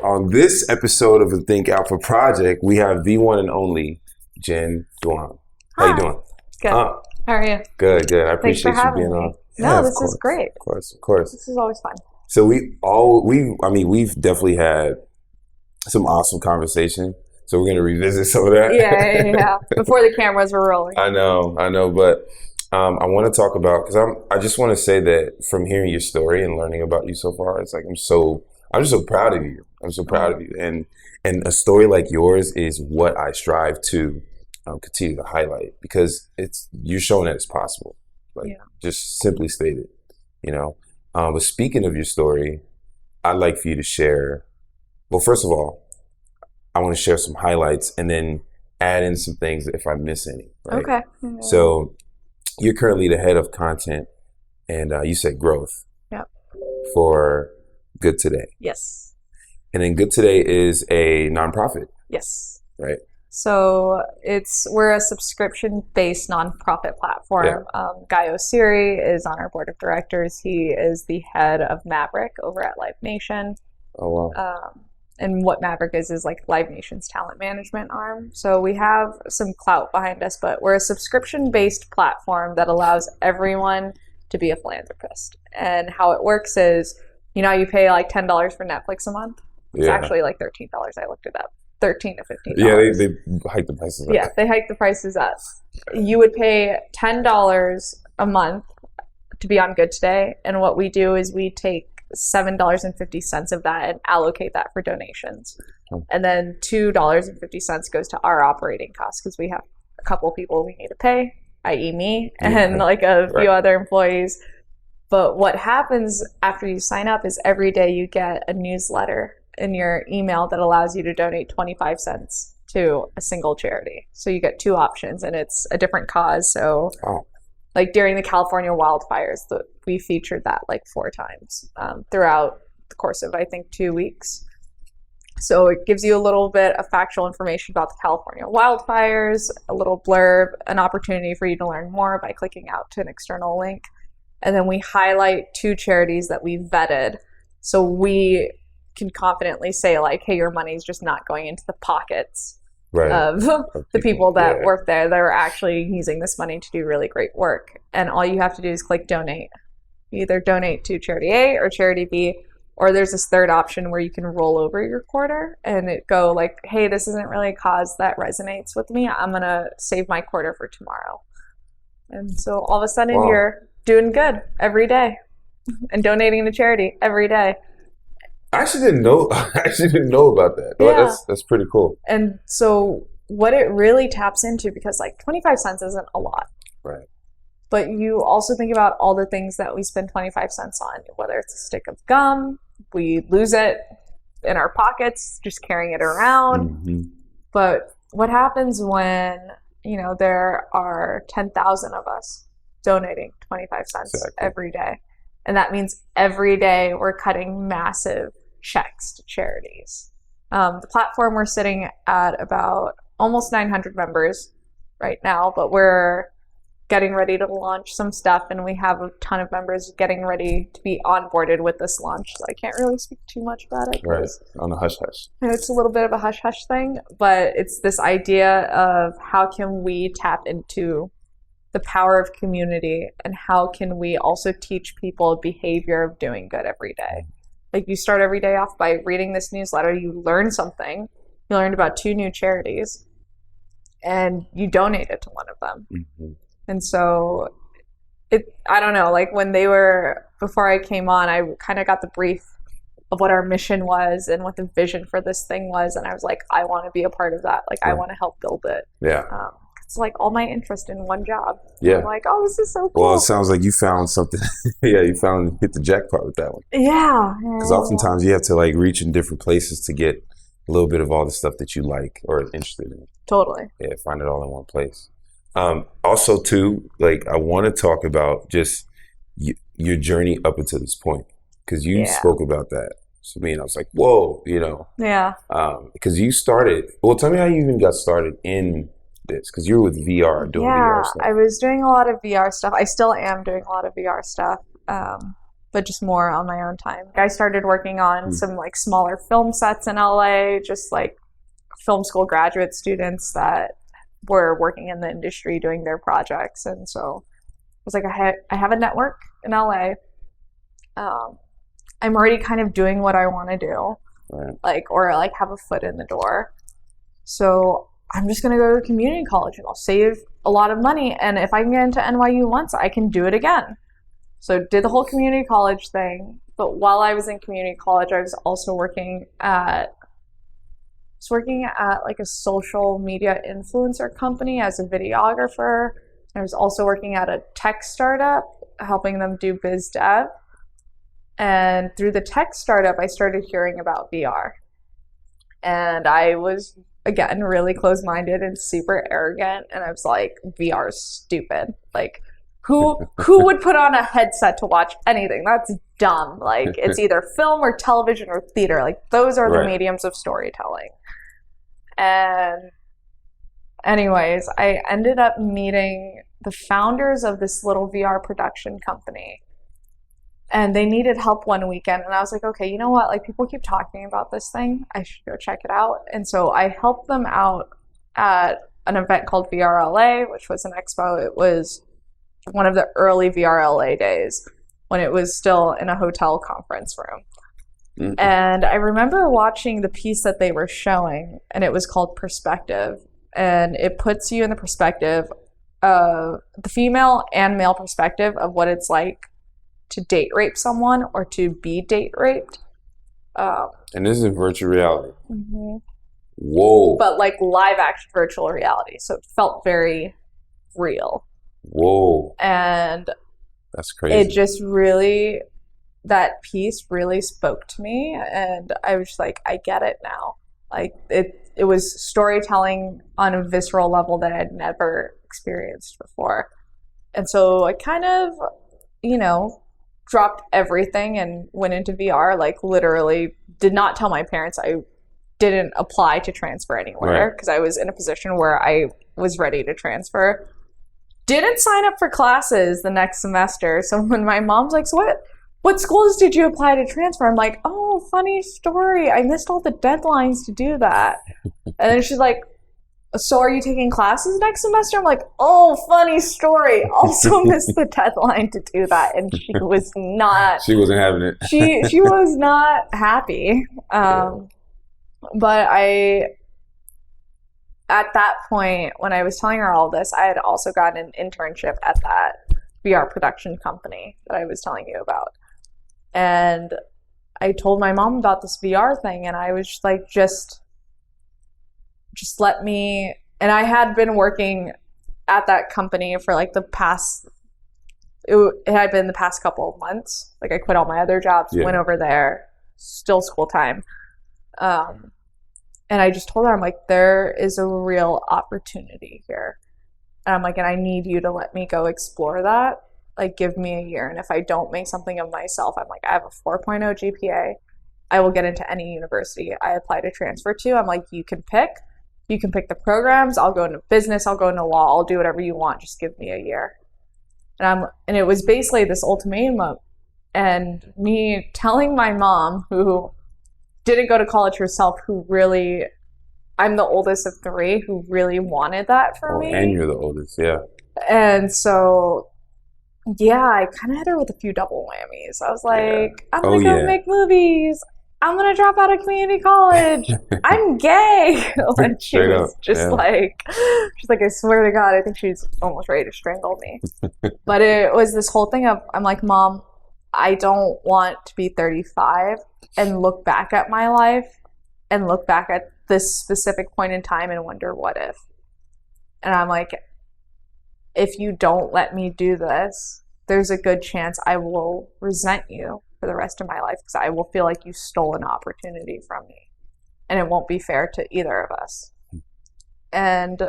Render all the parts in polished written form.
on this episode of the Think Alpha Project, we have the one and only Jenn Duong. How you doing? Good. How are you? Good. I appreciate you being on. No, this is great. Of course. This is always fun. So we've definitely had some awesome conversation. So we're going to revisit some of that. Yeah. Before the cameras were rolling. I know. But I want to talk about, because I just want to say that from hearing your story and learning about you so far, it's like I'm just so proud of you. I'm so proud of you. And a story like yours is what I strive to continue to highlight, because you're showing that it's possible. Just simply stated, But speaking of your story, I'd like for you to share, well, first of all, I want to share some highlights and then add in some things if I miss any. Right? Okay. So you're currently the head of content and you said growth. Yep. For Good Today. Yes. And then Good Today is a nonprofit. Yes. Right. So we're a subscription-based nonprofit platform. Yeah. Guy Osiri is on our board of directors. He is the head of Maverick over at Live Nation. Oh, wow. And what Maverick is like Live Nation's talent management arm. So we have some clout behind us, but we're a subscription-based platform that allows everyone to be a philanthropist. And how it works is, you pay like $10 for Netflix a month. It's actually like $13. I looked it up. $13 to $15. Yeah, they hiked the prices up. Yeah, they hiked the prices up. You would pay $10 a month to be on Good Today. And what we do is we take $7.50 of that and allocate that for donations. And then $2.50 goes to our operating costs, because we have a couple people we need to pay, i.e. me, and like a few other employees. But what happens after you sign up is every day you get a newsletter in your email that allows you to donate 25 cents to a single charity. So you get two options, and it's a different cause. So like during the California wildfires, we featured that like 4 times throughout the course of, I think, 2 weeks. So it gives you a little bit of factual information about the California wildfires, a little blurb, an opportunity for you to learn more by clicking out to an external link. And then we highlight 2 charities that we vetted. So we can confidently say, like, hey, your money's just not going into the pockets of the people that work there. They're actually using this money to do really great work. And all you have to do is click donate. You either donate to charity A or charity B, or there's this third option where you can roll over your quarter and it go like, hey, this isn't really a cause that resonates with me. I'm going to save my quarter for tomorrow. And so all of a sudden you're doing good every day and donating to charity every day. I actually didn't know about that. Yeah. That's pretty cool. And so what it really taps into, because like 25 cents isn't a lot. Right. But you also think about all the things that we spend 25 cents on, whether it's a stick of gum, we lose it in our pockets, just carrying it around. Mm-hmm. But what happens when, there are 10,000 of us donating 25 cents every day? And that means every day we're cutting massive checks to charities. The platform, we're sitting at about almost 900 members right now, but we're getting ready to launch some stuff, and we have a ton of members getting ready to be onboarded with this launch. So I can't really speak too much about it. Right, on a hush-hush. It's a little bit of a hush-hush thing, but it's this idea of how can we tap into the power of community, and how can we also teach people a behavior of doing good every day. Like, you start every day off by reading this newsletter, you learn something, you learned about 2 new charities, and you donated to one of them. Mm-hmm. And so I don't know, like before I came on, I kind of got the brief of what our mission was and what the vision for this thing was. And I was like, I want to be a part of that. Like, I want to help build it. Yeah. It's like all my interest in one job. Yeah. I'm like, oh, this is so cool. Well, it sounds like you found something. Yeah, hit the jackpot with that one. Yeah. Because oftentimes you have to like reach in different places to get a little bit of all the stuff that you like or are interested in. Totally. Yeah, find it all in one place. Also, too, like, I want to talk about just your journey up until this point, because you spoke about that to me, and I was like, whoa, Yeah. Because you started. Well, tell me how you even got started in this, because you were with VR, doing VR stuff. I was doing a lot of VR stuff. I still am doing a lot of VR stuff. but just more on my own time. I started working on some like smaller film sets in LA, just like film school graduate students that were working in the industry doing their projects. And so I was like, I have a network in LA. I'm already kind of doing what I want to do, or have a foot in the door. So I'm just going to go to community college and I'll save a lot of money. And if I can get into NYU once, I can do it again. So did the whole community college thing. But while I was in community college, I was also working at like a social media influencer company as a videographer. I was also working at a tech startup, helping them do biz dev. And through the tech startup, I started hearing about VR. And I was, again, really closed-minded and super arrogant. And I was like, VR is stupid. Like, who would put on a headset to watch anything? That's dumb. Like, it's either film or television or theater. Like, those are the mediums of storytelling. And anyways, I ended up meeting the founders of this little VR production company. And they needed help one weekend. And I was like, okay, you know what? Like, people keep talking about this thing. I should go check it out. And so I helped them out at an event called VRLA, which was an expo. It was one of the early VRLA days when it was still in a hotel conference room. Mm-hmm. And I remember watching the piece that they were showing, and it was called Perspective. And it puts you in the perspective of the female and male perspective of what it's like to date rape someone or to be date raped. And this is virtual reality. Mm-hmm. Whoa. But like live action virtual reality. So it felt very real. Whoa. And that's crazy. It just really, that piece really spoke to me. And I was just like, I get it now. Like it was storytelling on a visceral level that I'd never experienced before. And so I kind of, dropped everything and went into VR, like literally did not tell my parents. I didn't apply to transfer anywhere because I was in a position where I was ready to transfer. Didn't sign up for classes the next semester. So when my mom's like, so what schools did you apply to transfer? I'm like, oh, funny story. I missed all the deadlines to do that. And then she's like, so are you taking classes next semester? I'm like, oh, funny story. Also missed the deadline to do that. And she was not. She wasn't having it. She was not happy. But at that point, when I was telling her all this, I had also gotten an internship at that VR production company that I was telling you about. And I told my mom about this VR thing, and I was just like, just let me. And I had been working at that company for like it had been the past couple of months. Like I quit all my other jobs, went over there, still school time. And I just told her, I'm like, there is a real opportunity here. And I'm like, and I need you to let me go explore that. Like, give me a year. And if I don't make something of myself, I'm like, I have a 4.0 GPA. I will get into any university I apply to transfer to. I'm like, you can pick the programs. I'll go into business. I'll go into law. I'll do whatever you want. Just give me a year. And it was basically this ultimatum. And me telling my mom, who didn't go to college herself, I'm the oldest of three, who really wanted that for me. And you're the oldest, yeah. And so, I kind of hit her with a few double whammies. I was like, I'm going to go make movies. I'm going to drop out of community college. I'm gay. And she was just like, she's like, I swear to God, I think she's almost ready to strangle me. But it was this whole thing of, I'm like, Mom, I don't want to be 35 and look back at my life and look back at this specific point in time and wonder what if. And I'm like, if you don't let me do this, there's a good chance I will resent you for the rest of my life because I will feel like you stole an opportunity from me. And it won't be fair to either of us. And,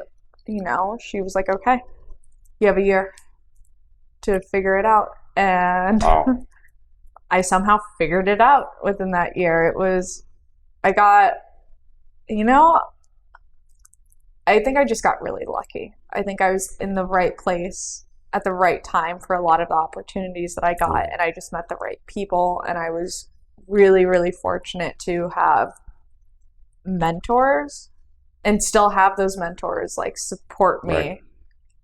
she was like, okay, you have a year to figure it out. And I somehow figured it out within that year. I think I just got really lucky. I think I was in the right place at the right time for a lot of the opportunities that I got, and I just met the right people, and I was really, really fortunate to have mentors and still have those mentors like support me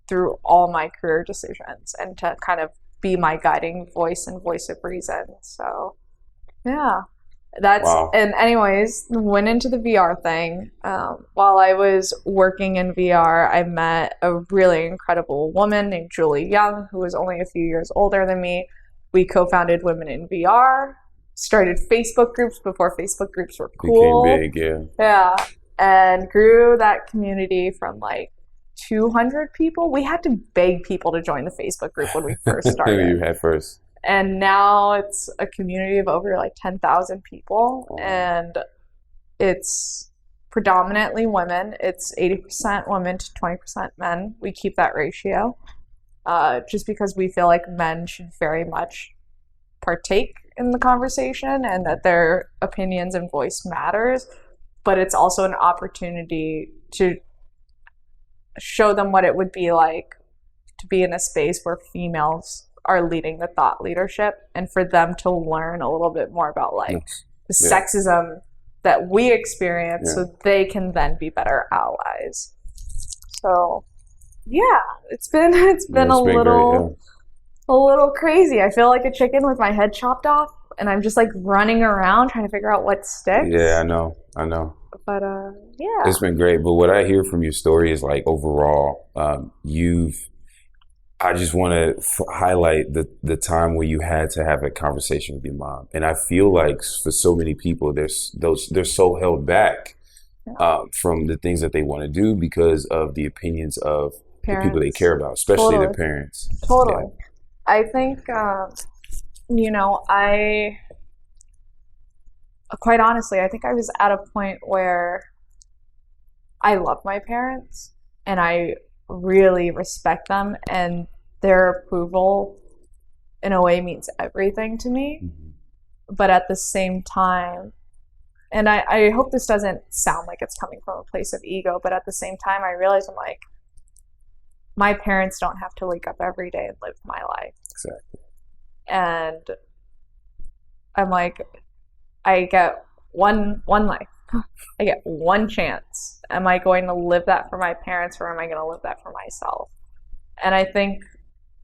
through all my career decisions and to kind of be my guiding voice and voice of reason. So yeah, that's and anyways, went into the VR thing. While I was working in VR, I met a really incredible woman named Julie Young, who was only a few years older than me. We co-founded Women in VR, started Facebook groups before Facebook groups were cool. Became big, yeah, and grew that community from like 200 people. We had to beg people to join the Facebook group when we first started. You had first. And now it's a community of over like 10,000 people, and it's predominantly women. It's 80% women to 20% men. We keep that ratio just because we feel like men should very much partake in the conversation and that their opinions and voice matters, but it's also an opportunity to show them what it would be like to be in a space where females are leading the thought leadership, and for them to learn a little bit more about like the sexism that we experience so they can then be better allies. So yeah, it's been a little crazy. I feel like a chicken with my head chopped off, and I'm just like running around trying to figure out what sticks. Yeah, I know. But yeah, it's been great. But what I hear from your story is like overall, I just want to highlight the time where you had to have a conversation with your mom, and I feel like for so many people, they're so held back from the things that they want to do because of the opinions of parents. The people they care about, especially their parents. Totally. Yeah. I think, quite honestly, I think I was at a point where I love my parents and I really respect them, and their approval in a way means everything to me. Mm-hmm. But at the same time, and I hope this doesn't sound like it's coming from a place of ego, but at the same time, I realize I'm like, my parents don't have to wake up every day and live my life. Exactly. And I'm like, I get one life. I get one chance. Am I going to live that for my parents, or am I going to live that for myself? And I think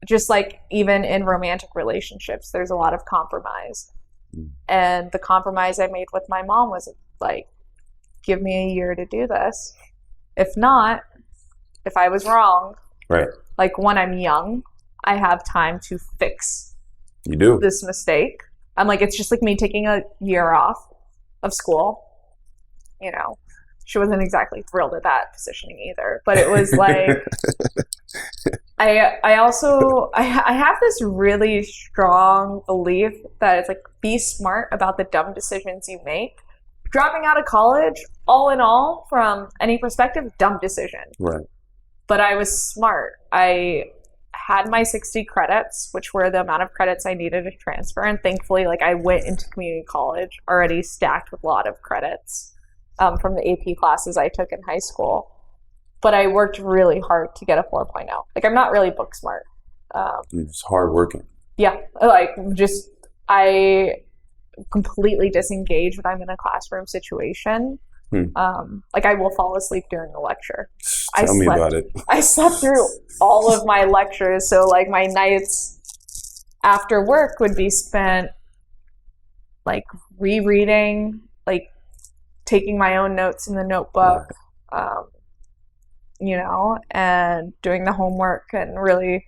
just like even in romantic relationships, there's a lot of compromise. And the compromise I made with my mom was like, give me a year to do this. If not, if I was wrong, like when I'm young, I have time to fix this mistake. I'm like, it's just like me taking a year off of school. You know, she wasn't exactly thrilled at that positioning either, but it was like, I have this really strong belief that it's like, be smart about the dumb decisions you make. Dropping out of college, all in all, from any perspective, dumb decision. Right. But I was smart. I had my 60 credits, which were the amount of credits I needed to transfer. And thankfully, like, I went into community college already stacked with a lot of credits from the AP classes I took in high school. But I worked really hard to get a 4.0. Like, I'm not really book smart. It's hard working. Yeah. Like, just, I completely disengage when I'm in a classroom situation. Like, I will fall asleep during a lecture. Tell me about it. I slept through all of my lectures. So, like, my nights after work would be spent, like, rereading, like, taking my own notes in the notebook, you know, and doing the homework and really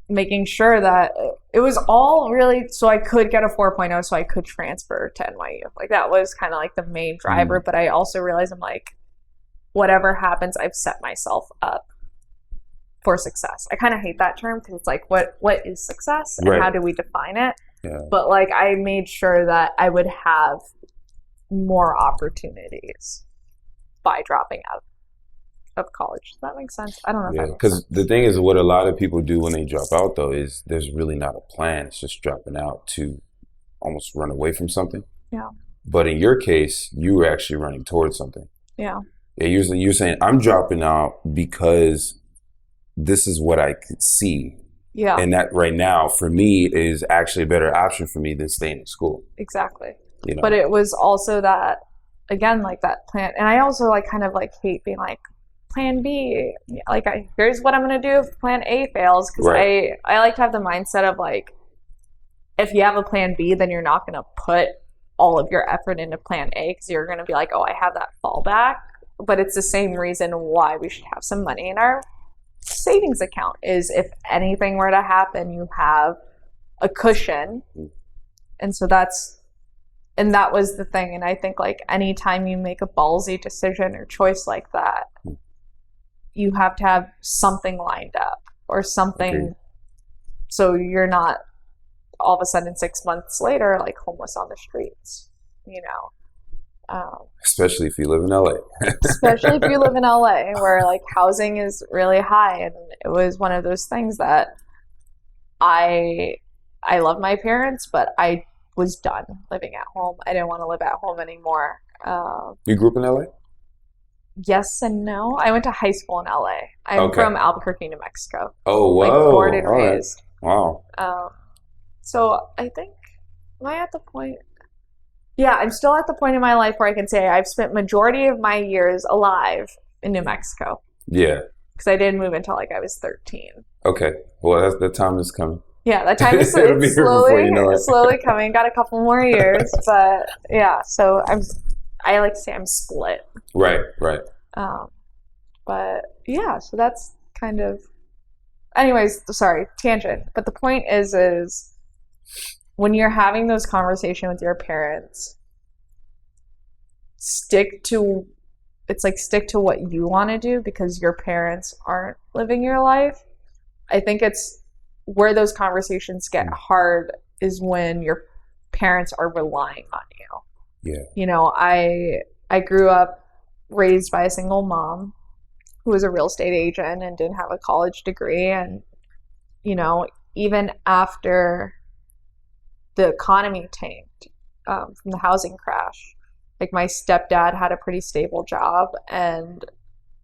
making sure that it was all really so I could get a 4.0 so I could transfer to NYU. Like, that was kind of like the main driver. But I also realized I'm like, whatever happens, I've set myself up for success. I kind of hate that term because it's like, what is success and how do we define it? Yeah. But like, I made sure that I would have more opportunities by dropping out of college. Does that make sense? I don't know. Yeah, because the thing is, what a lot of people do when they drop out, though, is there's really not a plan. It's just dropping out to almost run away from something. Yeah. But in your case, you were actually running towards something. Yeah. Yeah, you're saying, I'm dropping out because this is what I could see. Yeah. And that right now for me is actually a better option for me than staying in school. Exactly. You know? But it was also that, again, like that plan. And I also like kind of like hate being like, plan B, like here's what I'm going to do if plan A fails. Because Right. I like to have the mindset of like, if you have a plan B, then you're not going to put all of your effort into plan A because you're going to be like, oh, I have that fallback. But it's the same reason why we should have some money in our savings account, is if anything were to happen, you have a cushion. And so that was the thing. And I think like anytime you make a ballsy decision or choice like that, you have to have something lined up or something. Okay. So you're not all of a sudden 6 months later like homeless on the streets, you know. Especially if you live in LA. Especially if you live in LA, where like housing is really high. And it was one of those things that I love my parents, but I was done living at home. I didn't want to live at home anymore. You grew up in LA? Yes and no. I went to high school in LA. I'm from Albuquerque, New Mexico. Oh, wow. Like born and raised. Wow. So I think, am I at the point? Yeah, I'm still at the point in my life where I can say I've spent majority of my years alive in New Mexico. Yeah. Because I didn't move until like I was 13. Okay. Well, that time is coming. Yeah, that time is It'll be here before you know it. slowly coming. Got a couple more years, but yeah. So I like to say I'm split. Right. But yeah, so that's kind of. Anyways, sorry, tangent. But the point is when you're having those conversations with your parents, stick to what you want to do, because your parents aren't living your life. I think it's where those conversations get hard is when your parents are relying on you. Yeah. You know, I grew up raised by a single mom who was a real estate agent and didn't have a college degree. And, you know, even after the economy tanked from the housing crash, like my stepdad had a pretty stable job and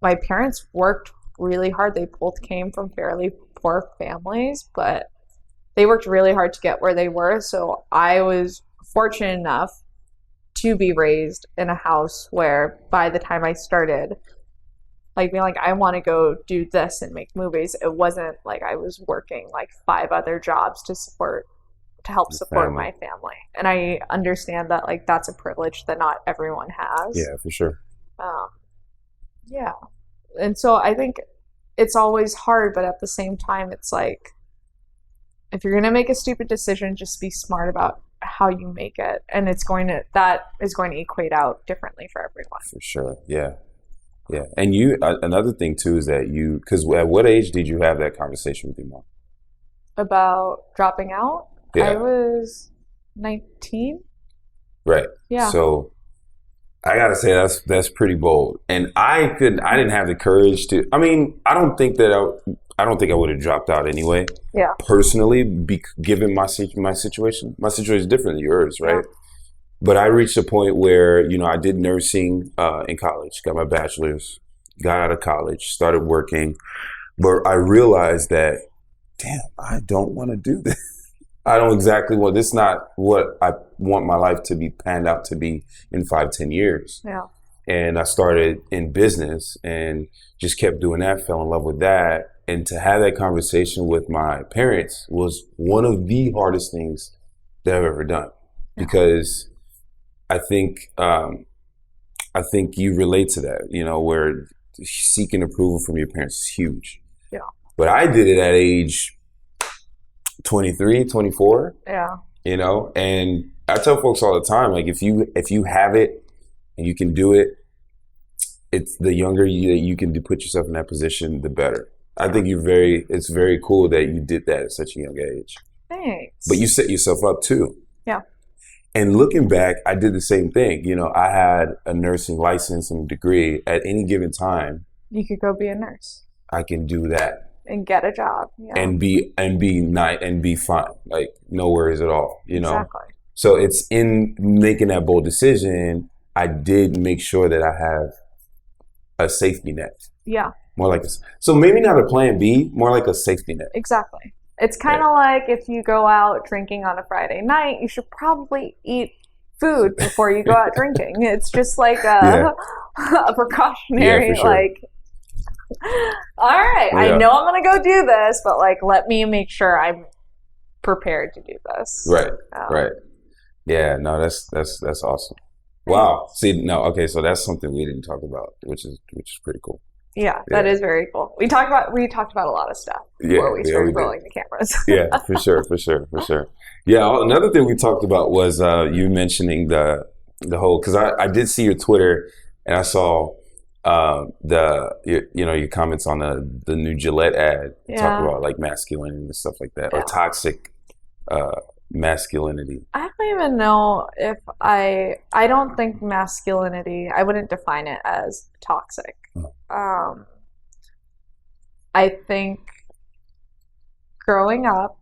my parents worked really hard. They both came from fairly poor families, but they worked really hard to get where they were. So I was fortunate enough to be raised in a house where by the time I started like being like, I want to go do this and make movies, it wasn't like I was working like 5 other jobs to help support my family. And I understand that like that's a privilege that not everyone has. Yeah, for sure. Yeah. And so I think it's always hard, but at the same time, it's like, if you're going to make a stupid decision, just be smart about how you make it. And that is going to equate out differently for everyone. For sure. Yeah. Yeah. And another thing too, is that because at what age did you have that conversation with your mom? About dropping out? Yeah. I was 19. Right. Yeah. So I gotta say that's pretty bold, and I didn't have the courage to. I mean, I don't think I would have dropped out anyway. Yeah. Personally, given my situation, my situation is different than yours, right? Yeah. But I reached a point where I did nursing in college, got my bachelor's, got out of college, started working, but I realized that, damn, I don't want to do this. I don't exactly want, this is not what I want my life to be panned out to be in 5-10 years. Yeah. And I started in business and just kept doing that, fell in love with that. And to have that conversation with my parents was one of the hardest things that I've ever done. Yeah. Because I think you relate to that, where seeking approval from your parents is huge. Yeah. But I did it at age 23, 24. Yeah. And I tell folks all the time, like if you have it and you can do it, it's the younger you can put yourself in that position, the better. I think it's very cool that you did that at such a young age. Thanks. But you set yourself up too. Yeah. And looking back, I did the same thing. I had a nursing license and degree. At any given time, you could go be a nurse. I can do that. And get a job. Yeah. And be fine. Like no worries at all. Exactly. So it's in making that bold decision, I did make sure that I have a safety net. Yeah. More like this. So maybe not a plan B, more like a safety net. Exactly. It's kind of like if you go out drinking on a Friday night, you should probably eat food before you go out drinking. It's just like a precautionary, for sure. like, all right, I know I'm going to go do this, but like, let me make sure I'm prepared to do this. Right. Right. Yeah. No, that's awesome. Wow. See, no. Okay. So that's something we didn't talk about, which is pretty cool. Yeah, that is very cool. We talked about a lot of stuff before we started rolling the cameras. Yeah, for sure. Yeah, another thing we talked about was you mentioning the whole, because I did see your Twitter and I saw your comments on the new Gillette ad talk about like masculinity and stuff like that, or toxic masculinity. I don't even know if I don't think masculinity, I wouldn't define it as toxic. I think growing up,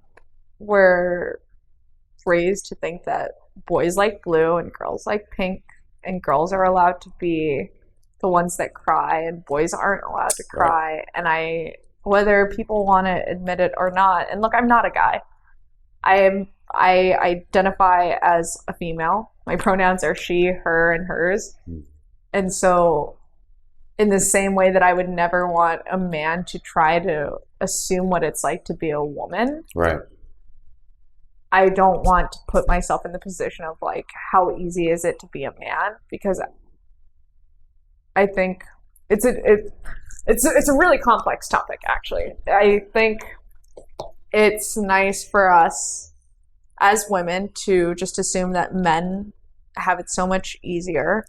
we're raised to think that boys like blue and girls like pink, and girls are allowed to be the ones that cry and boys aren't allowed to cry. And whether people want to admit it or not, and look, I'm not a guy. I identify as a female. My pronouns are she, her, and hers. And so in the same way that I would never want a man to try to assume what it's like to be a woman. Right. I don't want to put myself in the position of like, how easy is it to be a man? Because I think it's a really complex topic, actually. I think it's nice for us as women to just assume that men have it so much easier.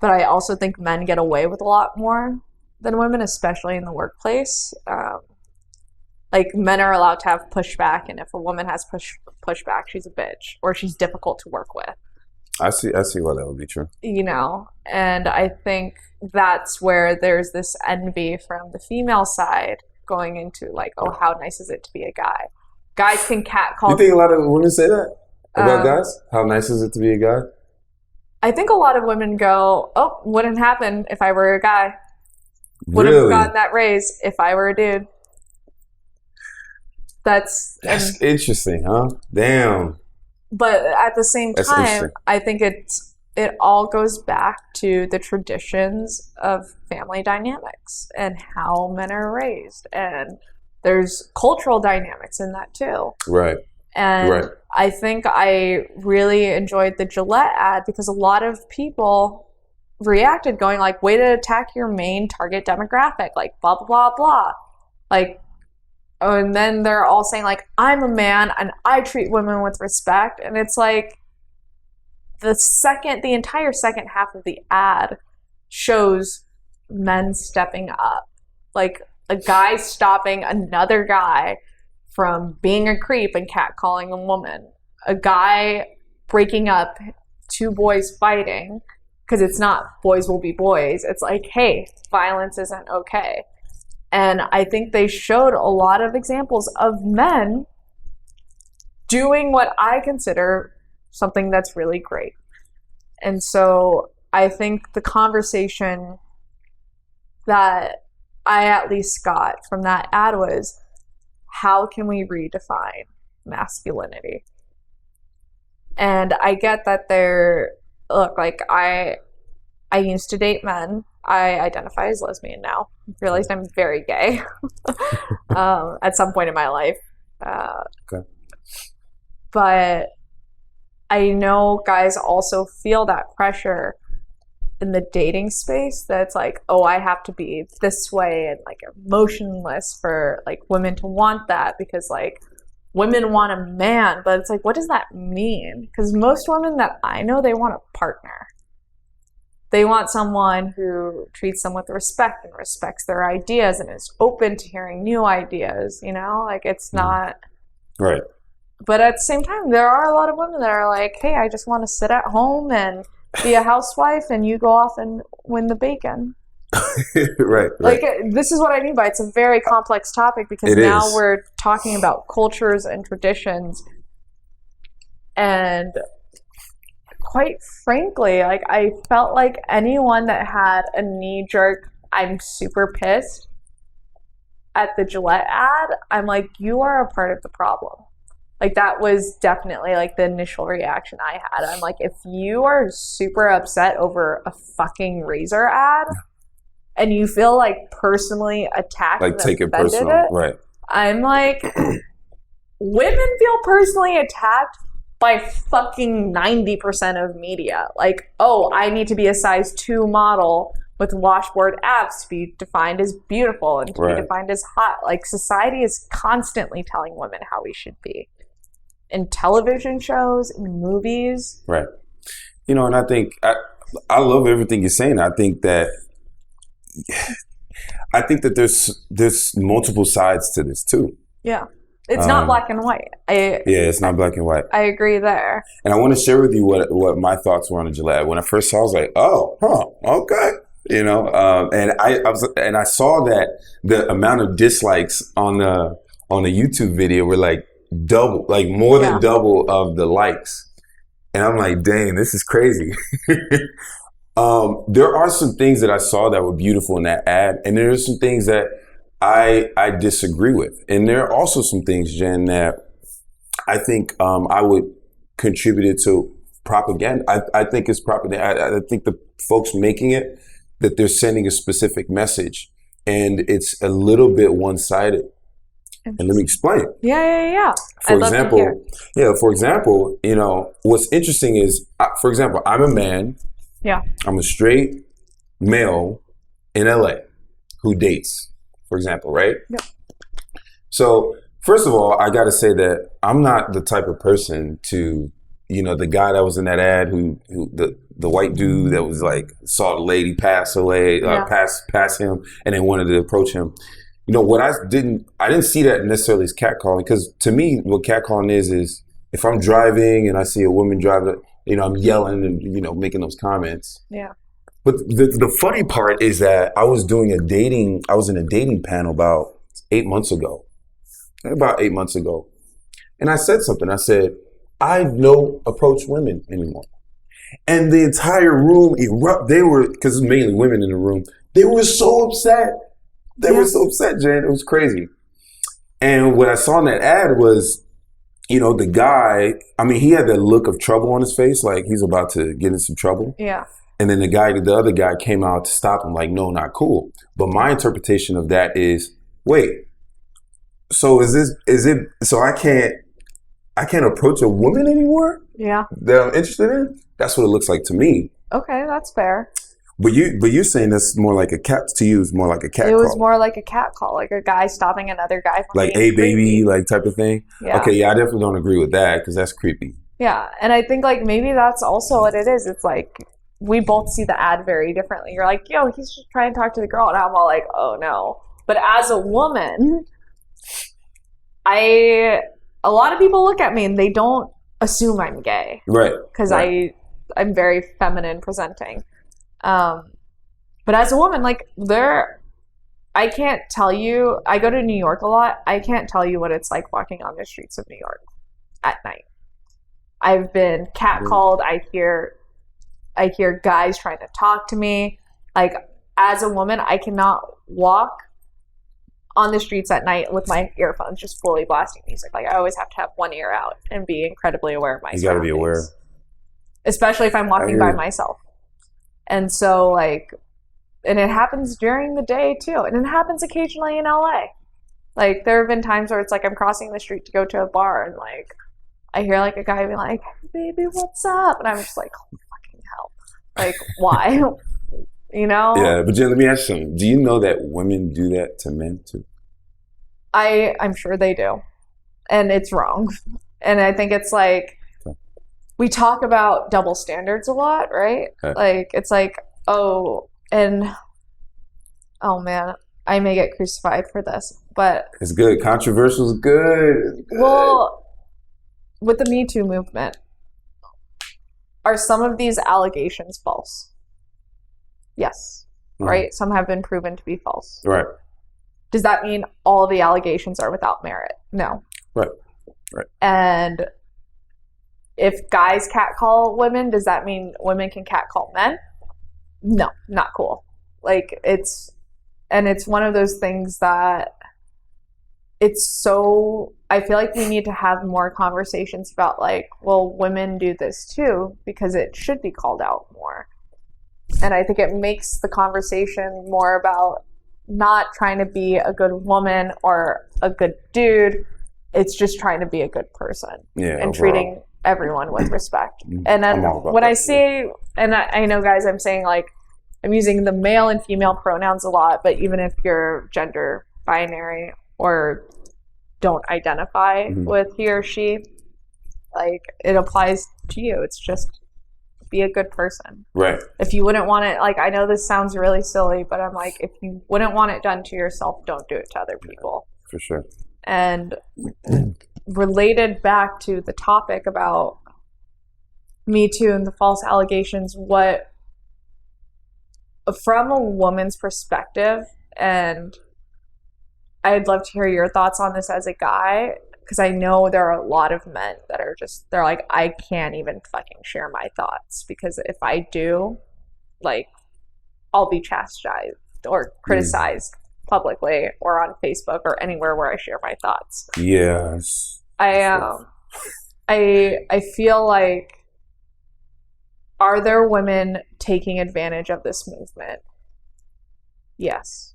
But I also think men get away with a lot more than women, especially in the workplace. Like, men are allowed to have pushback, and if a woman has pushback, she's a bitch, or she's difficult to work with. I see why that would be true. You know, and I think that's where there's this envy from the female side going into like, oh, how nice is it to be a guy? Guys can catcall. You think a lot of women say that about guys? How nice is it to be a guy? I think a lot of women go, oh, wouldn't happen if I were a guy. Wouldn't have gotten that raise if I were a dude. That's interesting, huh? Damn. But at the same time, I think it all goes back to the traditions of family dynamics and how men are raised. And there's cultural dynamics in that too. Right. And I think I really enjoyed the Gillette ad because a lot of people reacted going like, way to attack your main target demographic, like blah, blah, blah, blah. Like, and then they're all saying like, I'm a man and I treat women with respect. And it's like the entire second half of the ad shows men stepping up. Like a guy stopping another guy from being a creep and catcalling a woman. A guy breaking up two boys fighting, because it's not boys will be boys. It's like, hey, violence isn't okay. And I think they showed a lot of examples of men doing what I consider something that's really great. And so I think the conversation that I at least got from that ad was, how can we redefine masculinity? And I get that I used to date men. I identify as lesbian now. I realized I'm very gay at some point in my life. Okay. But I know guys also feel that pressure in the dating space that's like, oh, I have to be this way and like emotionless for like women to want that, because like women want a man. But it's like, what does that mean? Because most women that I know, they want a partner. They want someone who treats them with respect and respects their ideas and is open to hearing new ideas, you know? Like, it's not... Right. But at the same time, there are a lot of women that are like, hey, I just want to sit at home and be a housewife and you go off and win the bacon. Right. Like, this is what I mean by it's a very complex topic, because now we're talking about cultures and traditions. And quite frankly, like, I felt like anyone that had a knee-jerk, I'm super pissed, at the Gillette ad, I'm like, you are a part of the problem. Like, that was definitely like the initial reaction I had. I'm like, if you are super upset over a fucking razor ad and you feel like personally attacked, like and take it offended personal, right? I'm like, women feel personally attacked by fucking 90% of media. Like, oh, I need to be a size 2 model with washboard abs to be defined as beautiful and to be defined as hot. Like, society is constantly telling women how we should be. In television shows, in movies. Right. You know, and I think, I love everything you're saying. I think that there's multiple sides to this too. Yeah. It's not black and white. It's not black and white. I agree there. And I want to share with you what my thoughts were on the Gillette. When I first saw it, I was like, oh, okay. You know, and I saw that the amount of dislikes on the YouTube video were like double, like more than double of the likes. And I'm like, dang, this is crazy. There are some things that I saw that were beautiful in that ad, and there are some things that I disagree with. And there are also some things, Jen, that I think I would contribute it to propaganda. I think it's propaganda. I think the folks making it, that they're sending a specific message, and it's a little bit one-sided. And let me explain. Yeah. For example, you know, what's interesting is, for example, I'm a man. Yeah. I'm a straight male in LA who dates, for example, right? Yep. So, first of all, I got to say that I'm not the type of person to, you know, the guy that was in that ad who the white dude that was like, saw the lady pass away, pass him, and then wanted to approach him. You know, I didn't see that necessarily as catcalling, because to me, what catcalling is if I'm driving and I see a woman driving, you know, I'm yelling and, you know, making those comments. Yeah. But the funny part is that I was in a dating panel about 8 months ago. And I said something. I said, I don't approach women anymore. And the entire room because it's mainly women in the room, they were so upset. They were so upset, Jen. It was crazy. And what I saw in that ad was, you know, the guy, I mean, he had that look of trouble on his face, like he's about to get in some trouble. Yeah. And then the other guy came out to stop him, like, no, not cool. But my interpretation of that is, wait, so so I can't approach a woman anymore? Yeah. That I'm interested in? That's what it looks like to me. Okay, that's fair. But you're saying that's more like a cat to you. It's more like a cat call. It was more like a cat call, like a guy stopping another guy from like, being hey, baby, creepy. like type of thing. Yeah. Okay, yeah, I definitely don't agree with that because that's creepy. Yeah, and I think like maybe that's also what it is. It's like we both see the ad very differently. You're like, yo, he's just trying to talk to the girl, and I'm all like, oh no. But as a woman, a lot of people look at me and they don't assume I'm gay, right? Because I'm very feminine presenting. But as a woman, like I can't tell you, I go to New York a lot. I can't tell you what it's like walking on the streets of New York at night. I've been catcalled. I hear guys trying to talk to me. Like, as a woman, I cannot walk on the streets at night with my earphones just fully blasting music. Like, I always have to have one ear out and be incredibly aware of my surroundings. You gotta be aware. Especially if I'm walking by myself. And so, like, and it happens during the day too. And it happens occasionally in LA. Like, there have been times where it's like I'm crossing the street to go to a bar and like I hear like a guy be like, hey, baby, what's up? And I'm just like, oh, fucking hell. Like, why? You know? Yeah, but Jen, let me ask you something. Do you know that women do that to men too? I'm sure they do. And it's wrong. And I think it's like, we talk about double standards a lot, right? Okay. Like, it's like, oh man, I may get crucified for this, but it's good. Controversial is good. It's good. Well, with the Me Too movement, are some of these allegations false? Yes. Right? Some have been proven to be false. Right. Does that mean all the allegations are without merit? No. Right. And if guys catcall women, does that mean women can catcall men? No, not cool. Like, it's one of those things that it's so, I feel like we need to have more conversations about like, well, women do this too, because it should be called out more. And I think it makes the conversation more about not trying to be a good woman or a good dude. It's just trying to be a good person and overall. treating everyone with respect. And then when I say, and I know, guys, I'm saying like, I'm using the male and female pronouns a lot, but even if you're gender binary or don't identify with he or she, like, it applies to you. It's just be a good person. Right. If you wouldn't want it, like, I know this sounds really silly, but I'm like, if you wouldn't want it done to yourself, don't do it to other people. For sure. And related back to the topic about Me Too and the false allegations, what, from a woman's perspective, and I'd love to hear your thoughts on this as a guy, because I know there are a lot of men that are just, they're like, I can't even fucking share my thoughts, because if I do, like, I'll be chastised or criticized publicly or on Facebook or anywhere where I share my thoughts. Yes. I feel like, are there women taking advantage of this movement? Yes.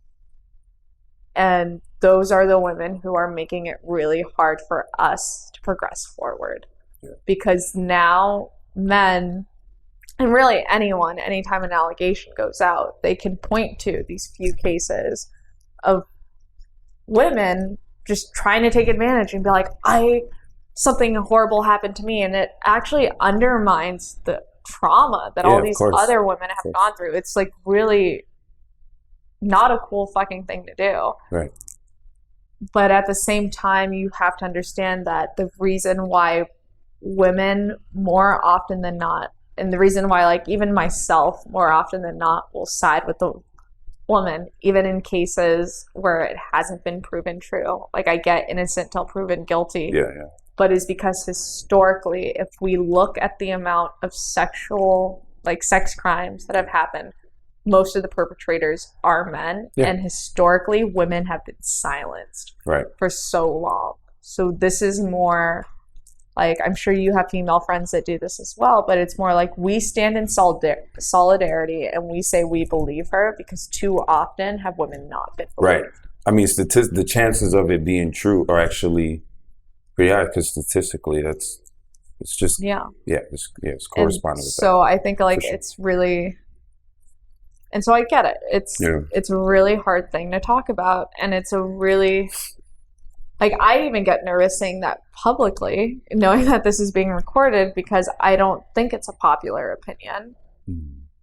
And those are the women who are making it really hard for us to progress forward. Yeah. Because now men, and really anyone, anytime an allegation goes out, they can point to these few cases of women just trying to take advantage and be like, something horrible happened to me. And it actually undermines the trauma that all these other women have gone through. It's like really not a cool fucking thing to do. Right. But at the same time, you have to understand that the reason why women more often than not, and the reason why, like, even myself more often than not will side with the woman, even in cases where it hasn't been proven true. Like, I get innocent till proven guilty. Yeah. But is because historically, if we look at the amount of sexual, like, sex crimes that have happened, most of the perpetrators are men. Yeah. And historically, women have been silenced for so long. So this is more like, I'm sure you have female friends that do this as well, but it's more like we stand in solidarity and we say we believe her, because too often have women not been believed. Right. I mean, the chances of it being true are actually pretty high, because statistically, it's corresponding with that. So I think, like, it's really, and so I get it. It's a really hard thing to talk about, and it's a really, like, I even get nervous saying that publicly, knowing that this is being recorded, because I don't think it's a popular opinion.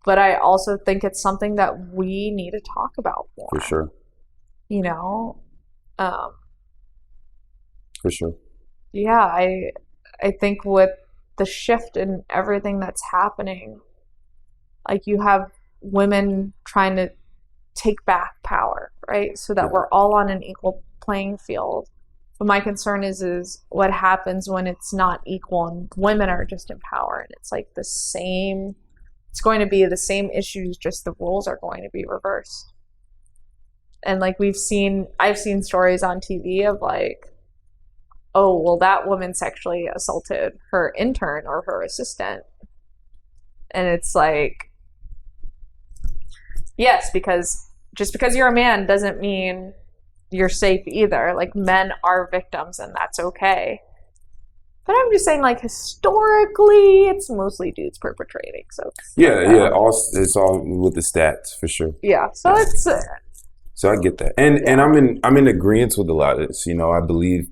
But I also think it's something that we need to talk about more. For sure. You know? For sure. Yeah, I think with the shift in everything that's happening, like, you have women trying to take back power, right? So that we're all on an equal playing field. But my concern is what happens when it's not equal and women are just in power, and it's like it's going to be the same issues, just the rules are going to be reversed. And like I've seen stories on TV of like, oh, well, that woman sexually assaulted her intern or her assistant. And it's like, yes, because just because you're a man doesn't mean you're safe either. Like, men are victims, and that's okay. But I'm just saying, like, historically, it's mostly dudes perpetrating. So it's all with the stats, for sure. Yeah, so it's. So I get that, and I'm in agreement with a lot of this. You know, I believe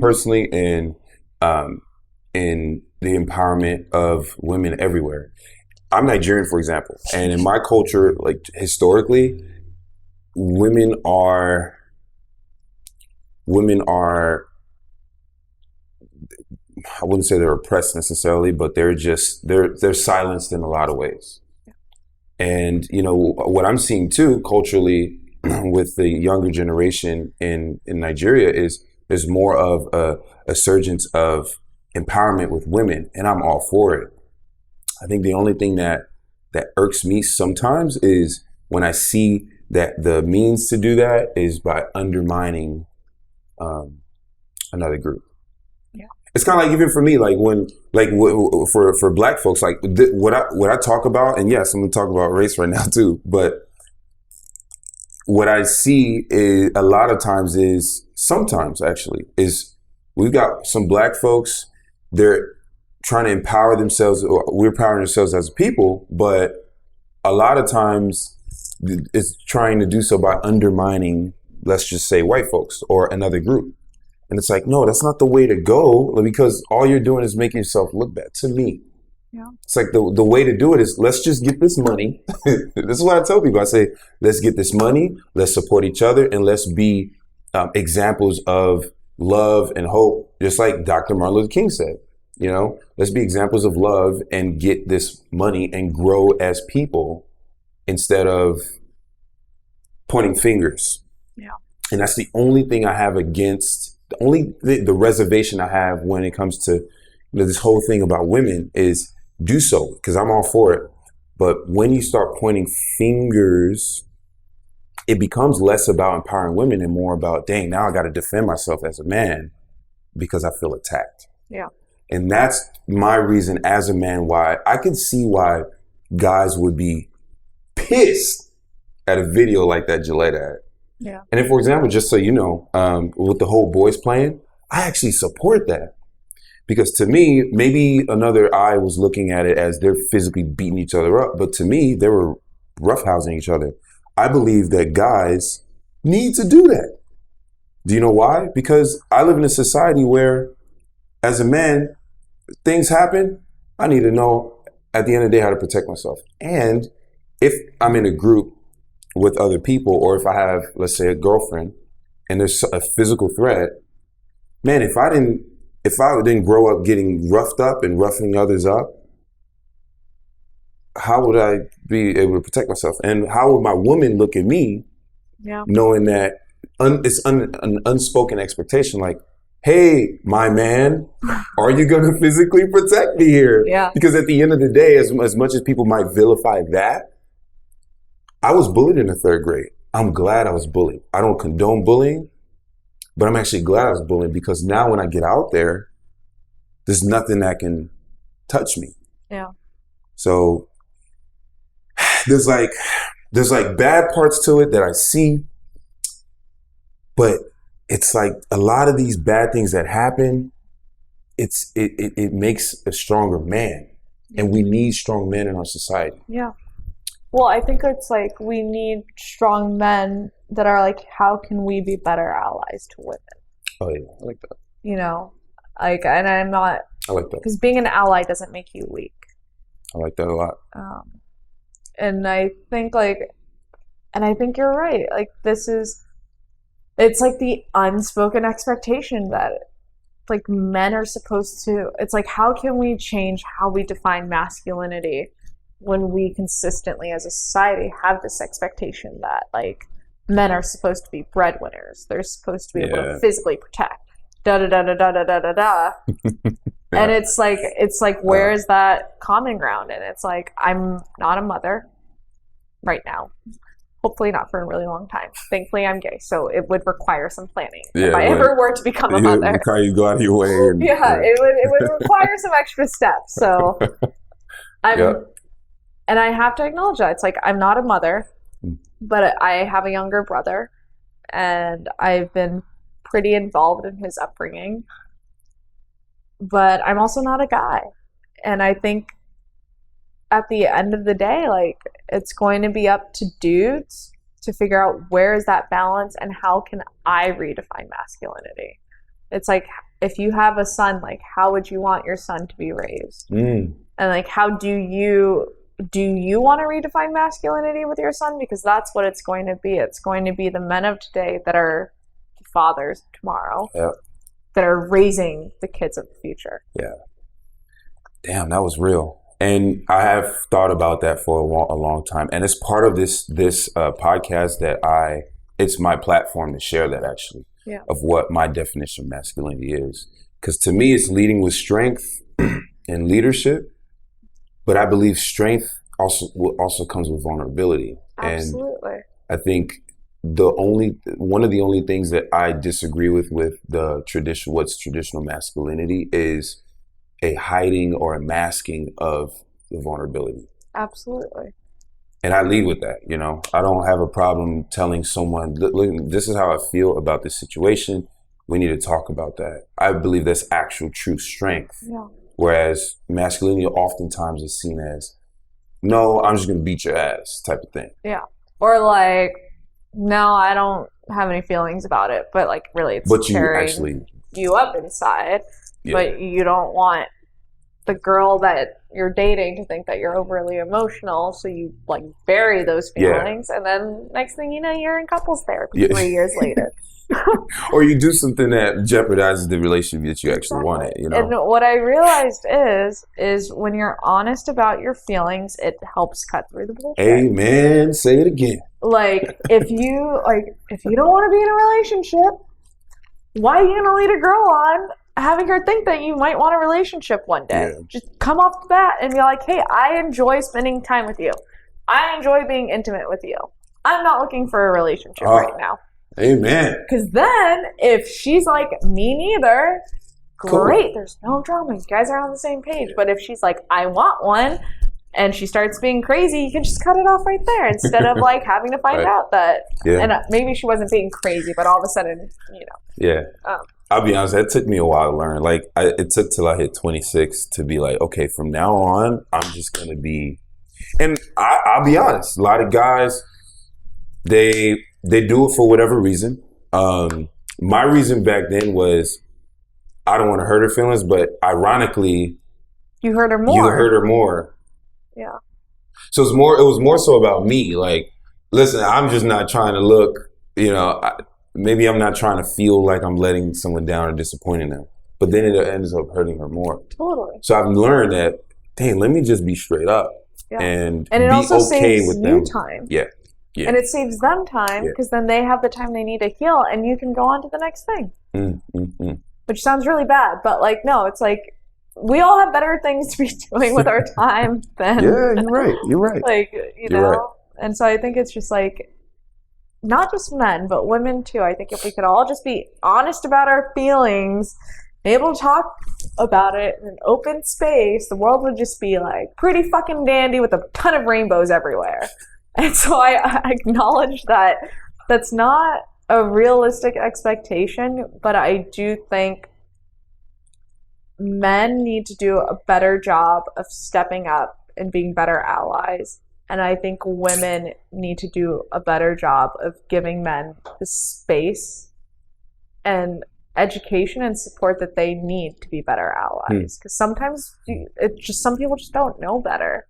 personally in the empowerment of women everywhere. I'm Nigerian, for example, and in my culture, like, historically, women are. I wouldn't say they're oppressed necessarily, but they're silenced in a lot of ways. And, you know, what I'm seeing too culturally with the younger generation in Nigeria is there's more of a surgence of empowerment with women, and I'm all for it. I think the only thing that irks me sometimes is when I see that the means to do that is by undermining another group. Yeah. It's kind of like, even for me, like when, like for Black folks, like what I talk about, and yes, I'm gonna talk about race right now too, but what I see is a lot of times is, sometimes actually, is we've got some Black folks, they're trying to empower themselves, or we're empowering ourselves as people, but a lot of times it's trying to do so by undermining, let's just say, white folks or another group. And it's like, no, that's not the way to go, because all you're doing is making yourself look bad, to me. Yeah. It's like the way to do it is, let's just get this money. This is what I tell people. I say, let's get this money, let's support each other, and let's be examples of love and hope, just like Dr. Martin Luther King said. You know, let's be examples of love and get this money and grow as people instead of pointing fingers. Yeah. And that's the only thing I have against, the reservation I have when it comes to, this whole thing about women is, do so, because I'm all for it. But when you start pointing fingers, it becomes less about empowering women and more about, dang, now I got to defend myself as a man because I feel attacked. Yeah. And that's my reason as a man why I can see why guys would be pissed at a video like that Gillette ad. Yeah. And if, for example, just so you know, with the whole boys playing, I actually support that. Because to me, maybe another eye was looking at it as they're physically beating each other up. But to me, they were roughhousing each other. I believe that guys need to do that. Do you know why? Because I live in a society where, as a man, things happen. I need to know at the end of the day how to protect myself. And if I'm in a group with other people, or if I have, let's say, a girlfriend, and there's a physical threat, man, if I didn't grow up getting roughed up and roughing others up, how would I be able to protect myself? And how would my woman look at me, knowing that it's an unspoken expectation, like, hey, my man, are you going to physically protect me here? Yeah. Because at the end of the day, as much as people might vilify that, I was bullied in the 3rd grade. I'm glad I was bullied. I don't condone bullying, but I'm actually glad I was bullied, because now when I get out there, there's nothing that can touch me. Yeah. So there's like bad parts to it that I see, but it's like a lot of these bad things that happen, it makes a stronger man, and we need strong men in our society. Yeah. Well, I think it's like we need strong men that are like, how can we be better allies to women? Oh yeah, I like that. You know, like, and I'm not. I like that. Because being an ally doesn't make you weak. I like that a lot. And I think you're right. Like, it's like the unspoken expectation that like men are supposed to, it's like, how can we change how we define masculinity when we consistently as a society have this expectation that like men are supposed to be breadwinners, they're supposed to be able to physically protect, da da da da da da da da. And it's like where is that common ground? And it's like, I'm not a mother right now, hopefully not for a really long time. Thankfully I'm gay, so it would require some planning if I ever were to become a mother. You go out of your way and, it would require some extra steps. So and I have to acknowledge that. It's like, I'm not a mother, but I have a younger brother, and I've been pretty involved in his upbringing. But I'm also not a guy. And I think at the end of the day, like, it's going to be up to dudes to figure out where is that balance and how can I redefine masculinity. It's like, if you have a son, like, how would you want your son to be raised? And like, how do you want to redefine masculinity with your son? Because that's what it's going to be. It's going to be the men of today that are the fathers tomorrow, that are raising the kids of the future. Yeah. Damn, that was real. And I have thought about that for a long time. And it's part of this podcast that it's my platform to share that, actually, of what my definition of masculinity is. Because to me, it's leading with strength and leadership. But I believe strength also comes with vulnerability. Absolutely. And I think one of the only things that I disagree with what's traditional masculinity is a hiding or a masking of the vulnerability. Absolutely. And I lead with that, I don't have a problem telling someone, look, this is how I feel about this situation. We need to talk about that. I believe that's actual true strength. Yeah. Whereas masculinity oftentimes is seen as, no, I'm just going to beat your ass type of thing. Yeah. Or like, no, I don't have any feelings about it, but like really it's tearing you up inside. Yeah. But you don't want the girl that you're dating to think that you're overly emotional, so you like bury those feelings, and then next thing you know, you're in couples therapy 3 years later. Or you do something that jeopardizes the relationship that you actually wanted, And what I realized is when you're honest about your feelings, it helps cut through the bullshit. Amen. Say it again. Like if you don't want to be in a relationship, why are you gonna lead a girl on having her think that you might want a relationship one day? Yeah. Just come off the bat and be like, hey, I enjoy spending time with you. I enjoy being intimate with you. I'm not looking for a relationship right now. Amen. Because then if she's like, me neither, great. Cool. There's no drama. You guys are on the same page. But if she's like, I want one, and she starts being crazy, you can just cut it off right there instead of like having to find out that. Yeah. And maybe she wasn't being crazy, but all of a sudden, Yeah. I'll be honest, that took me a while to learn. Like, it took till I hit 26 to be like, okay, from now on, I'm just going to be... And I'll be honest, a lot of guys, they do it for whatever reason. My reason back then was, I don't want to hurt her feelings, but ironically... You hurt her more. You hurt her more. Yeah. So it was more so about me. Like, listen, I'm just not trying to look, maybe I'm not trying to feel like I'm letting someone down or disappointing them. But then it ends up hurting her more. Totally. So I've learned that, dang, let me just be straight up and it be also okay saves with them. You time. Yeah. Yeah. And it saves them time because then they have the time they need to heal and you can go on to the next thing. Which sounds really bad, but like, no, it's like, we all have better things to be doing with our time than... Yeah, you're right. Like, Right. And so I think it's just like, not just men, but women too. I think if we could all just be honest about our feelings, able to talk about it in an open space, the world would just be like pretty fucking dandy with a ton of rainbows everywhere. And so I acknowledge that that's not a realistic expectation, but I do think men need to do a better job of stepping up and being better allies. And I think women need to do a better job of giving men the space and education and support that they need to be better allies. Because sometimes some people just don't know better.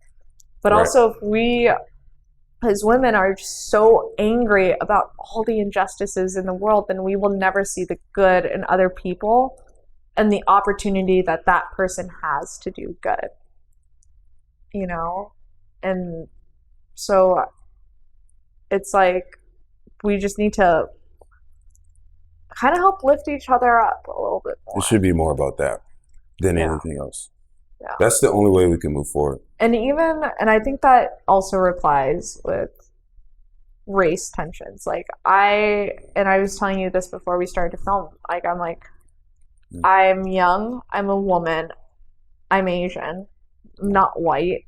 But also, if we as women are just so angry about all the injustices in the world, then we will never see the good in other people and the opportunity that that person has to do good. And so it's like we just need to kind of help lift each other up a little bit more. It should be more about that than anything else. Yeah. That's the only way we can move forward. And I think that also replies with race tensions. Like I was telling you this before we started to film, like I'm young, I'm a woman, I'm Asian, I'm not white.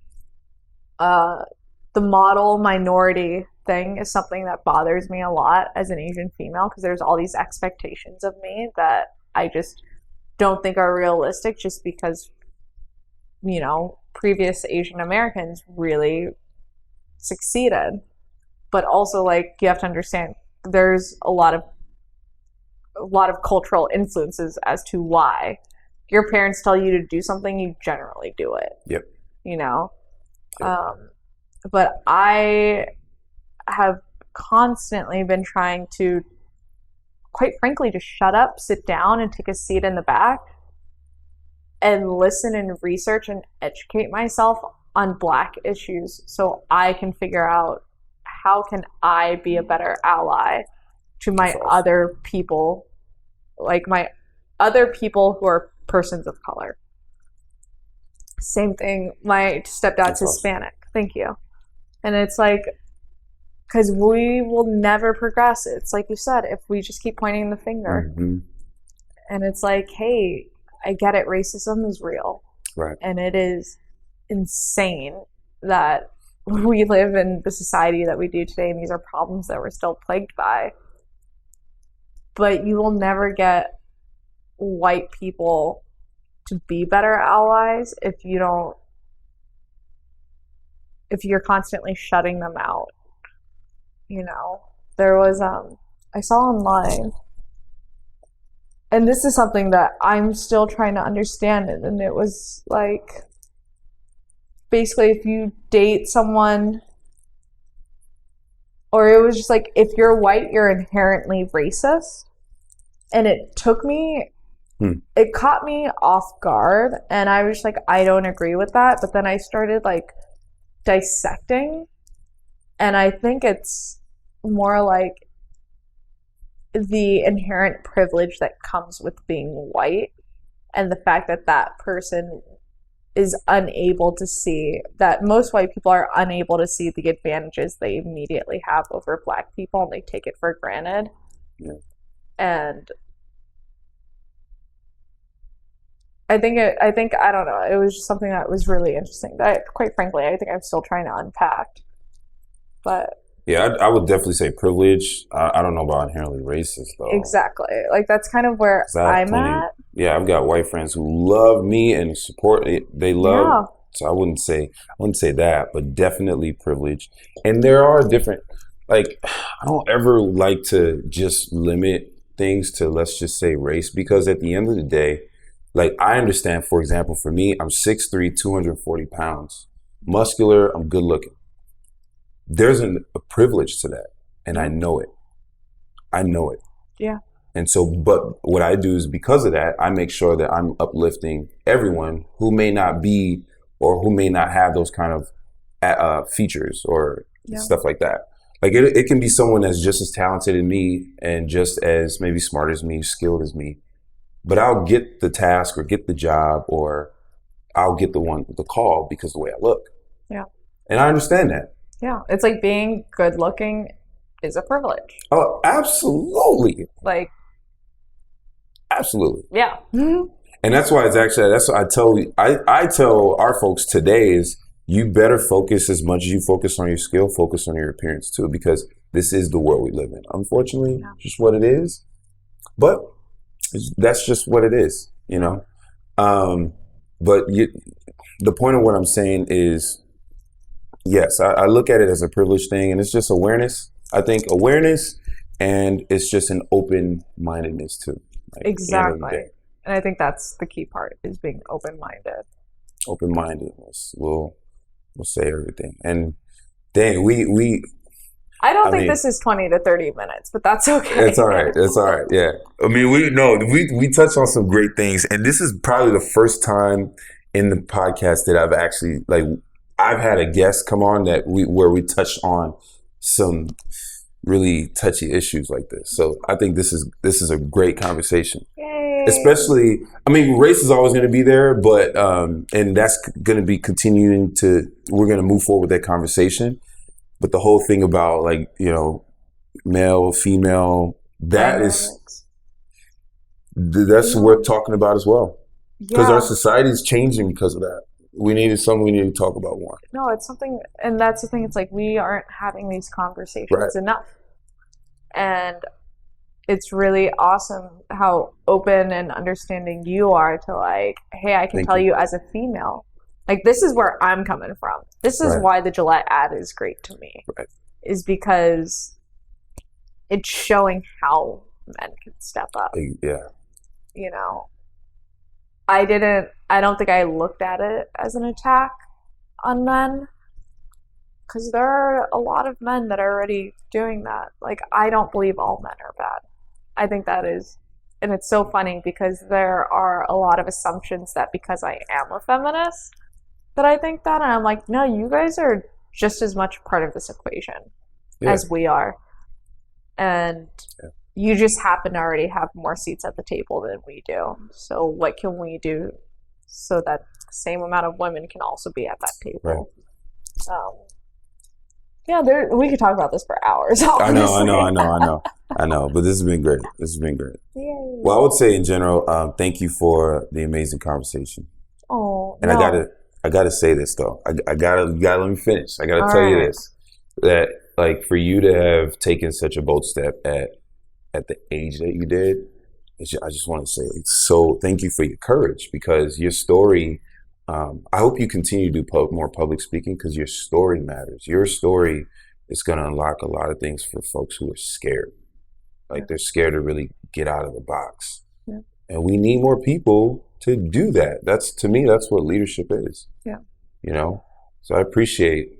The model minority thing is something that bothers me a lot as an Asian female because there's all these expectations of me that I just don't think are realistic just because, previous Asian Americans really succeeded. But also, like, you have to understand there's a lot of cultural influences as to why. Your parents tell you to do something, you generally do it. Yep. Yep. But I have constantly been trying to, quite frankly, just shut up, sit down, and take a seat in the back and listen and research and educate myself on Black issues so I can figure out how can I be a better ally to my other people, like my other people who are persons of color. Same thing, my stepdad's Hispanic. Thank you. And it's like, Because we will never progress. It's like you said, if we just keep pointing the finger. Mm-hmm. And it's like, hey, I get it. Racism is real. Right. And it is insane that we live in the society that we do today, and these are problems that we're still plagued by. But you will never get white people to be better allies if you're constantly shutting them out. You know, there was I saw online, and this is something that I'm still trying to understand, and it was like, basically, if you date someone, or it was just like, if you're white, you're inherently racist. And it took me, it caught me off guard, and I was like, I don't agree with that. But then I started like dissecting, and I think it's more like the inherent privilege that comes with being white, and the fact that that person is unable to see, that most white people are unable to see the advantages they immediately have over black people, and they take it for granted. Yeah. And I think I don't know, it was just something that was really interesting that, quite frankly, I think I'm still trying to unpack. But yeah, I would definitely say privilege. I don't know about inherently racist though. Exactly. Like, that's kind of where I'm at. Yeah, I've got white friends who love me and support it. They love. Yeah. So I wouldn't say that, but definitely privilege. And there are different, like, I don't ever like to just limit things to, let's just say, race, because at the end of the day, like, I understand, for example, for me, I'm 6'3", 240 pounds, muscular, I'm good looking. There's a privilege to that, and I know it. Yeah. And so, but what I do is, because of that, I make sure that I'm uplifting everyone who may not be, or who may not have those kind of features or stuff like that. Like, it can be someone that's just as talented as me and just as maybe smart as me, skilled as me, but I'll get the task or get the job, or I'll get the call because of the way I look. Yeah. And I understand that. Yeah. It's like, being good looking is a privilege. Oh, absolutely. Like, absolutely. Yeah. And that's why that's what I tell our folks today is, you better focus, as much as you focus on your skill, focus on your appearance too, because this is the world we live in. Unfortunately, just what it is. But that's just what it is, you know? But the point of what I'm saying is, yes, I look at it as a privilege thing, and it's just awareness. I think awareness, and it's just an open-mindedness too. Like, exactly. And I think that's the key part, is being open-minded. Open-mindedness will say everything. And dang, I don't think this is 20 to 30 minutes, but that's okay. It's all right. It's all right. Yeah. I mean, we touched on some great things, and this is probably the first time in the podcast that I've actually, like, I've had a guest come on where we touched on some really touchy issues like this. So I think this is a great conversation. Yay. Especially, I mean, race is always going to be there, but and that's going to be continuing we're going to move forward with that conversation. But the whole thing about, like, you know, male, female, that's worth talking about as well. Because our society is changing because of that. We need to talk about more. No, it's something, and that's the thing. It's like, we aren't having these conversations enough. And it's really awesome how open and understanding you are to, like, hey, I can tell you as a female, like, this is where I'm coming from. This is why the Gillette ad is great to me. Right. Is because it's showing how men can step up. Yeah. You know, I don't think I looked at it as an attack on men, because there are a lot of men that are already doing that. Like, I don't believe all men are bad. I think that is, and it's so funny because there are a lot of assumptions that because I am a feminist that I think that, and I'm like, no, you guys are just as much part of this equation as we are. And you just happen to already have more seats at the table than we do. So what can we do so that the same amount of women can also be at that table? Right. Yeah, we could talk about this for hours. I know. Honestly. But this has been great. Yay. Well, I would say in general, thank you for the amazing conversation. Oh, And no. I gotta say this though. You gotta let me finish. I gotta All tell you right. this, that like for you to have taken such a bold step at the age that you did, I just want to say, so thank you for your courage, because your story. I hope you continue to do more public speaking, because your story matters. Your story is going to unlock a lot of things for folks who are scared. Like they're scared to really get out of the box. Yeah. And we need more people to do that. To me, that's what leadership is. Yeah. You know? So I appreciate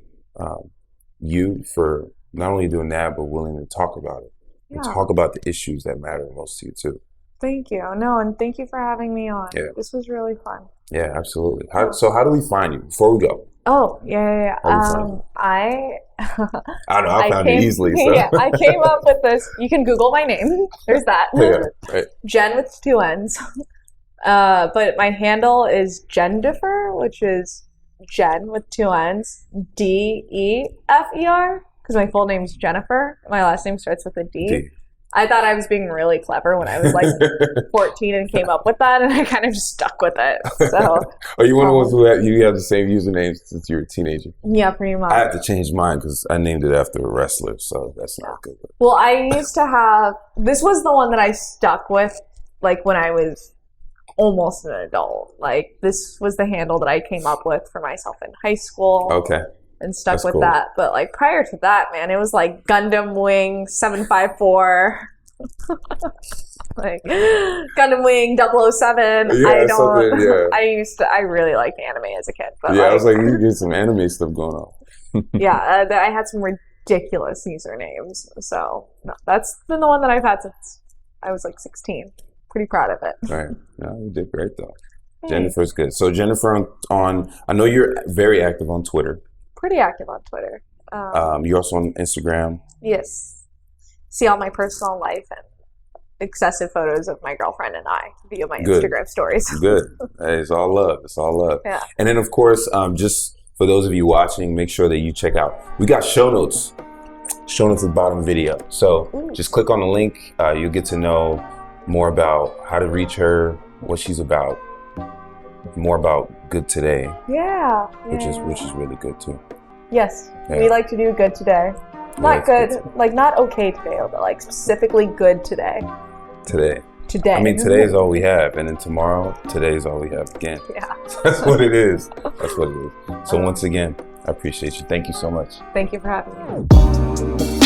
you for not only doing that, but willing to talk about it. And talk about the issues that matter most to you too. Thank you. No, and thank you for having me on. Yeah. This was really fun. Yeah, absolutely. So how do we find you before we go? Oh, yeah. I don't know. I found it easily. So. Yeah, I came up with this. You can Google my name. There's that. Yeah, right. Jenn with 2 N's. But my handle is Jendifer, which is Jenn with 2 N's, Defer, because my full name's Jennifer. My last name starts with a D. I thought I was being really clever when I was like 14 and came up with that, and I kind of just stuck with it. So, are you one of the ones who have the same username since you were a teenager? Yeah, pretty much. I have to change mine because I named it after a wrestler, so that's not good. Well, I used to have, this was the one that I stuck with like when I was almost an adult. Like this was the handle that I came up with for myself in high school. Okay. And stuck That's with cool. that. But like prior to that, man, it was like Gundam Wing 754. Like Gundam Wing 007. Yeah, I really liked anime as a kid. But I was like, you get some anime stuff going on. Yeah, I had some ridiculous usernames. So no, that's been the one that I've had since I was like 16. Pretty proud of it. Right. No, you did great though. Hey. Jennifer's good. So Jennifer on I know you're very active on Twitter. Pretty active on Twitter. You're also on Instagram. Yes. See all my personal life and excessive photos of my girlfriend and I via my Instagram stories. Good. It's all love. Yeah. And then, of course, just for those of you watching, make sure that you check out. We got show notes. Show notes at the bottom of the video. So just click on the link. You'll get to know more about how to reach her, what she's about. More about good today, which is really good too. Yes, Yeah. we like to do good today. Not good, like not okay today, but like specifically good today. Today. I mean, today is all we have, and then tomorrow, today is all we have again. Yeah. That's what it is. So once again, I appreciate you. Thank you so much. Thank you for having me.